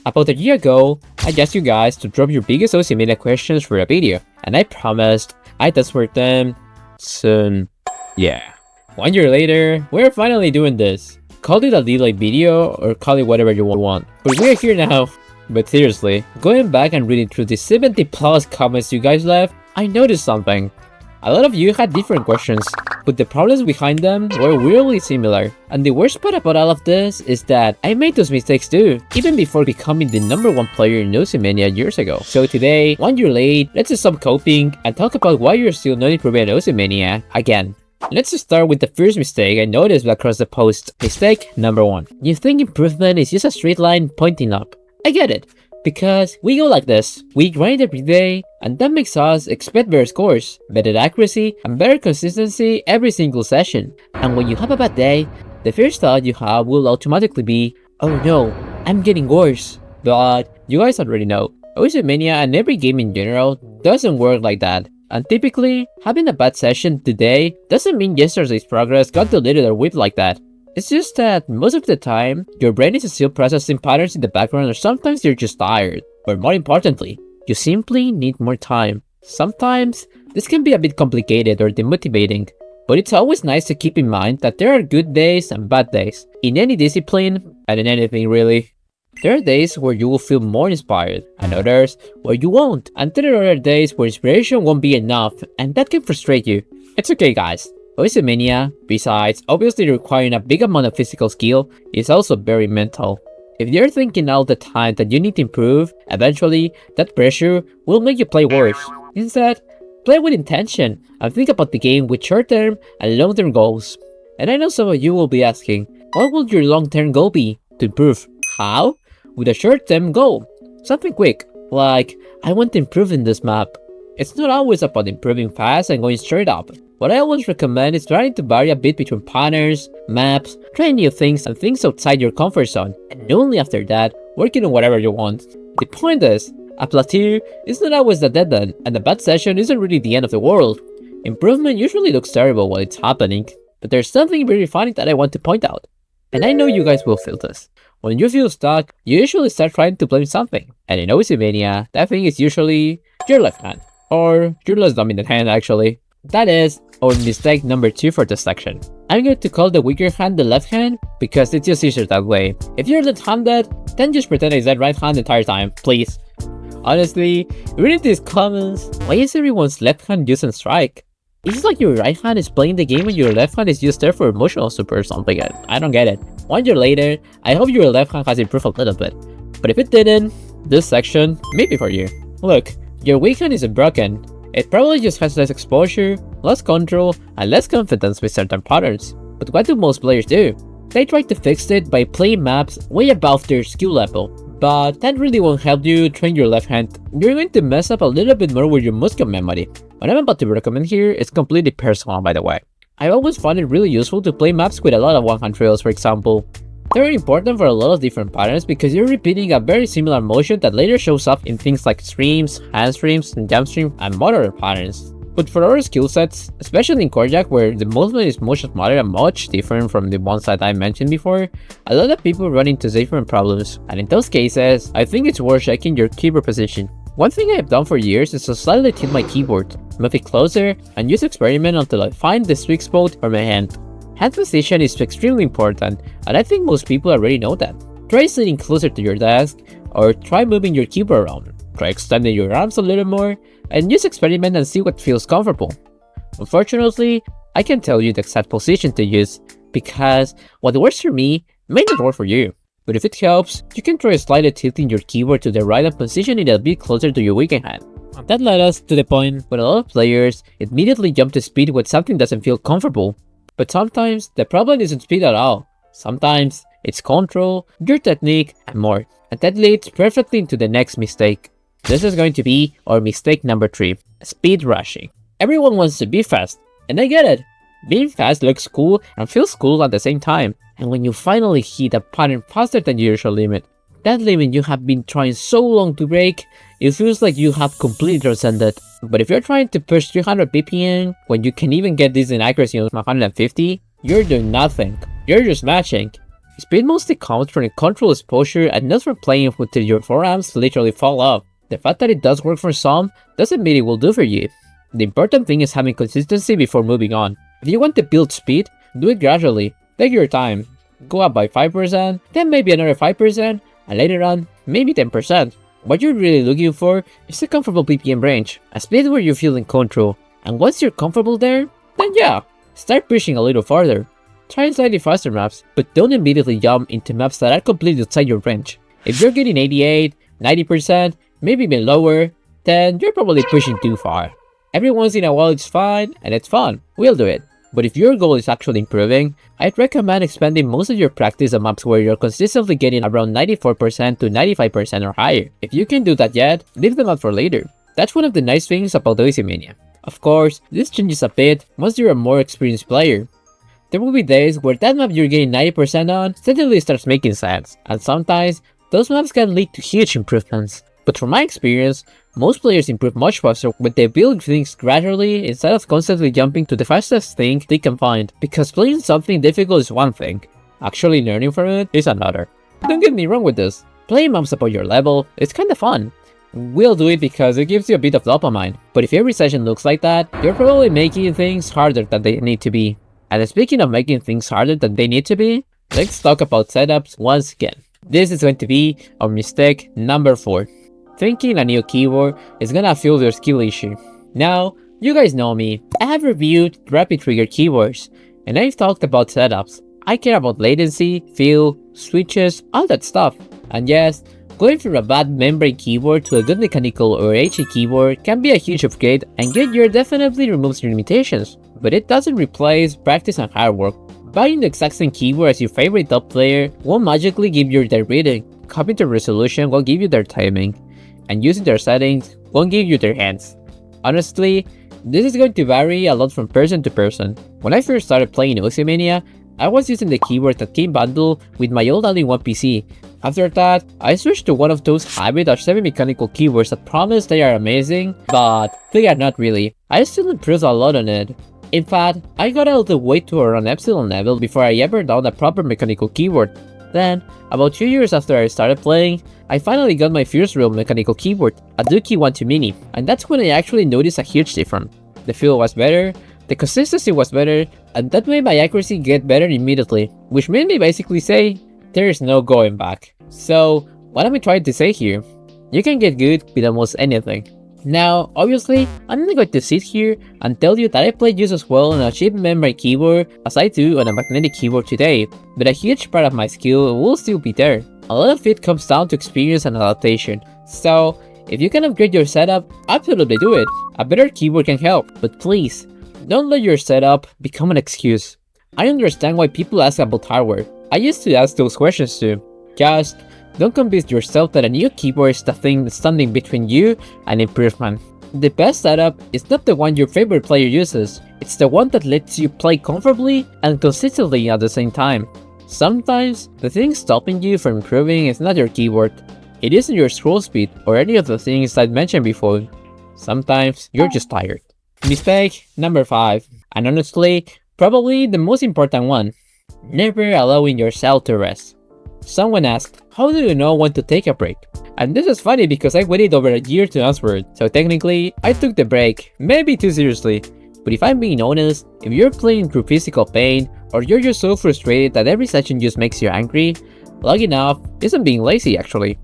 About a year ago, I asked you guys to drop your biggest social media questions for a video, and I promised I'd answer them soon. Yeah. 1 year later, we're finally doing this. Call it a delayed video or call it whatever you want. But we're here now. But seriously, going back and reading through the 70 plus comments you guys left, I noticed something. A lot of you had different questions, but the problems behind them were weirdly similar. And the worst part about all of this is that I made those mistakes too, even before becoming the #1 player in mania years ago. So today, 1 year late, let's stop coping and talk about why you're still not improving at mania again. Let's start with the first mistake I noticed across the post. Mistake number 1. You think improvement is just a straight line pointing up. I get it, because we go like this. We grind every day, and that makes us expect better scores, better accuracy, and better consistency every single session. And when you have a bad day, the first thought you have will automatically be, oh no, I'm getting worse. But you guys already know, mania and every game in general doesn't work like that. And typically, having a bad session today doesn't mean yesterday's progress got deleted or whipped like that. It's just that most of the time, your brain is still processing patterns in the background, or sometimes you're just tired. But more importantly, you simply need more time. Sometimes, this can be a bit complicated or demotivating, but it's always nice to keep in mind that there are good days and bad days, in any discipline, and in anything really. There are days where you will feel more inspired, and others where you won't, and there are other days where inspiration won't be enough, and that can frustrate you. It's okay guys. mania, besides obviously requiring a big amount of physical skill, is also very mental. If you're thinking all the time that you need to improve, eventually that pressure will make you play worse. Instead, play with intention and think about the game with short-term and long-term goals. And I know some of you will be asking, what will your long-term goal be to improve? How? With a short-term goal. Something quick, like, I want to improve in this map. It's not always about improving fast and going straight up. What I always recommend is trying to vary a bit between patterns, maps, trying new things and things outside your comfort zone, and only after that, working on whatever you want. The point is, a plateau is not always the dead end, and a bad session isn't really the end of the world. Improvement usually looks terrible while it's happening, but there's something very funny that I want to point out. And I know you guys will feel this. When you feel stuck, you usually start trying to blame something. And in mania, that thing is usually your left hand. Or your less dominant hand actually. That is our mistake number 2 for this section. I'm going to call the weaker hand the left hand because it's just easier that way. If you're left-handed, then just pretend it's that right hand the entire time, please. Honestly, reading these comments, why is everyone's left hand using strike? It's like your right hand is playing the game and your left hand is just there for emotional support or something. I don't get it. 1 year later, I hope your left hand has improved a little bit. But if it didn't, this section may be for you. Look, your weak hand isn't broken. It probably just has less exposure, less control, and less confidence with certain patterns. But what do most players do? They try to fix it by playing maps way above their skill level. But that really won't help you train your left hand. You're going to mess up a little bit more with your muscle memory. What I'm about to recommend here is completely personal, by the way. I always found it really useful to play maps with a lot of one-hand trails, for example. They're important for a lot of different patterns because you're repeating a very similar motion that later shows up in things like streams, hand streams, and jump stream, and more other patterns. But for other skill sets, especially in Korjak where the movement is much smaller and much different from the ones that I mentioned before, a lot of people run into different problems, and in those cases, I think it's worth checking your keyboard position. One thing I have done for years is to slightly tilt my keyboard, move it closer, and use experiment until I find the sweet spot for my hand. Hand position is extremely important, and I think most people already know that. Try sitting closer to your desk, or try moving your keyboard around. Try extending your arms a little more, and just experiment and see what feels comfortable. Unfortunately, I can't tell you the exact position to use, because what works for me may not work for you. But if it helps, you can try slightly tilting your keyboard to the right and positioning it a bit closer to your weakened hand. That led us to the point where a lot of players immediately jump to speed when something doesn't feel comfortable. But sometimes, the problem isn't speed at all. Sometimes, it's control, your technique, and more. And that leads perfectly into the next mistake. This is going to be our mistake number 3, speed rushing. Everyone wants to be fast, and I get it. Being fast looks cool and feels cool at the same time. And when you finally hit a pattern faster than your usual limit, that limit you have been trying so long to break, it feels like you have completely transcended. But if you're trying to push 300 BPM when you can even get decent accuracy on 150, you're doing nothing. You're just matching. Speed mostly comes from controlled exposure and not from playing until your forearms literally fall off. The fact that it does work for some doesn't mean it will do for you. The important thing is having consistency before moving on. If you want to build speed, do it gradually. Take your time. Go up by 5%, then maybe another 5%, and later on, maybe 10%. What you're really looking for is a comfortable BPM range, a speed where you feel in control. And once you're comfortable there, then yeah, start pushing a little farther. Try slightly faster maps, but don't immediately jump into maps that are completely outside your range. If you're getting 88, 90%, maybe even lower, then you're probably pushing too far. Every once in a while it's fine, and it's fun, we'll do it. But if your goal is actually improving, I'd recommend expanding most of your practice on maps where you're consistently getting around 94% to 95% or higher. If you can't do that yet, leave them out for later. That's one of the nice things about OC Mania. Of course, this changes a bit once you're a more experienced player. There will be days where that map you're getting 90% on suddenly starts making sense, and sometimes those maps can lead to huge improvements. But from my experience, most players improve much faster when they build things gradually instead of constantly jumping to the fastest thing they can find, because playing something difficult is one thing, actually learning from it is another. Don't get me wrong with this, playing maps above your level is kinda fun. We'll do it because it gives you a bit of dopamine, but if every session looks like that, you're probably making things harder than they need to be. And speaking of making things harder than they need to be, let's talk about setups once again. This is going to be our mistake number 4. Thinking a new keyword is gonna fuel your skill issue. Now, you guys know me, I have reviewed rapid trigger keywords, and I've talked about setups. I care about latency, feel, switches, all that stuff. And yes, going from a bad membrane keyword to a good mechanical or HE keyword can be a huge upgrade, and good gear definitely removes your limitations. But it doesn't replace practice and hard work. Buying the exact same keyword as your favorite top player won't magically give you their reading, copying their resolution won't give you their timing, and using their settings won't give you their hands. Honestly, this is going to vary a lot from person to person. When I first started playing OC Mania, I was using the keyword that came bundled with my old all-in-one PC. After that, I switched to one of those hybrid or semi-mechanical keywords that promise they are amazing, but they are not really. I still improved a lot on it. In fact, I got all the way to around Epsilon level before I ever done a proper mechanical keyword. Then, about 2 years after I started playing, I finally got my first real mechanical keyboard, a Dookie 1-2 Mini, and that's when I actually noticed a huge difference. The feel was better, the consistency was better, and that made my accuracy get better immediately, which made me basically say, there is no going back. So, what am I trying to say here? You can get good with almost anything. Now, obviously, I'm not going to sit here and tell you that I play just as well on a cheap membrane keyboard as I do on a magnetic keyboard today, but a huge part of my skill will still be there. A lot of it comes down to experience and adaptation, so if you can upgrade your setup, absolutely do it. A better keyboard can help, but please, don't let your setup become an excuse. I understand why people ask about hardware. I used to ask those questions too. Just don't convince yourself that a new keyboard is the thing standing between you and improvement. The best setup is not the one your favorite player uses, it's the one that lets you play comfortably and consistently at the same time. Sometimes, the thing stopping you from improving is not your keyboard. It isn't your scroll speed or any of the things I'd mentioned before. Sometimes, you're just tired. Mistake number 5, and honestly, probably the most important one. Never allowing yourself to rest. Someone asked, how do you know when to take a break? And this is funny because I waited over a year to answer it, so technically, I took the break, maybe too seriously. But if I'm being honest, if you're playing through physical pain, or you're just so frustrated that every session just makes you angry, logging off isn't being lazy actually.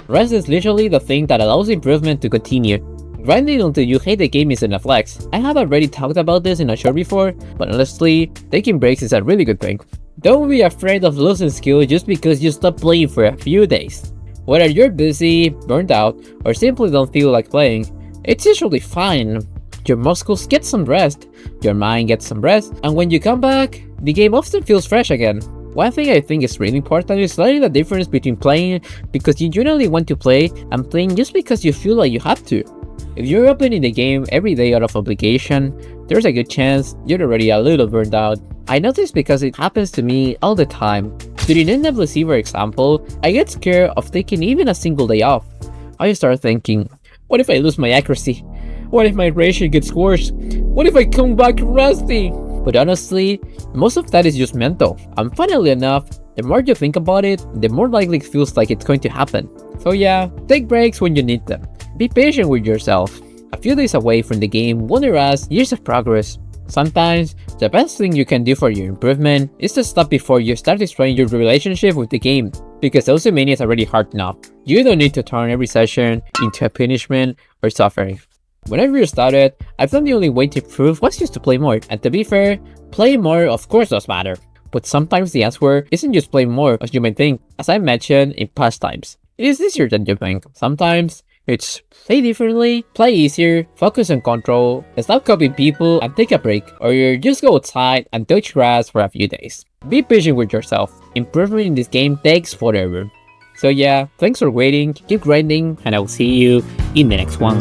Rest is literally the thing that allows improvement to continue. Grinding until you hate the game isn't a flex. I have already talked about this in a show before, but honestly, taking breaks is a really good thing. Don't be afraid of losing skill just because you stop playing for a few days. Whether you're busy, burned out, or simply don't feel like playing, it's usually fine. Your muscles get some rest, your mind gets some rest, and when you come back, the game often feels fresh again. One thing I think is really important is learning the difference between playing because you genuinely want to play and playing just because you feel like you have to. If you're opening the game every day out of obligation, there's a good chance you're already a little burned out. I know this because it happens to me all the time. During NWC, for example, I get scared of taking even a single day off. I start thinking, what if I lose my accuracy? What if my ratio gets worse? What if I come back rusty? But honestly, most of that is just mental. And funnily enough, the more you think about it, the more likely it feels like it's going to happen. So yeah, take breaks when you need them. Be patient with yourself. A few days away from the game won't erase years of progress. Sometimes, the best thing you can do for your improvement is to stop before you start destroying your relationship with the game, because social mania is already hard enough. You don't need to turn every session into a punishment or suffering. Whenever you started, I thought the only way to improve was just to play more, and to be fair, play more of course does matter. But sometimes the answer isn't just play more as you might think, as I mentioned in past times. It is easier than you think. Sometimes, it's play differently, play easier, focus on control, and stop copying people and take a break, or you just go outside and touch grass for a few days. Be patient with yourself. Improvement in this game takes forever. So yeah, thanks for waiting, keep grinding, and I'll see you in the next one.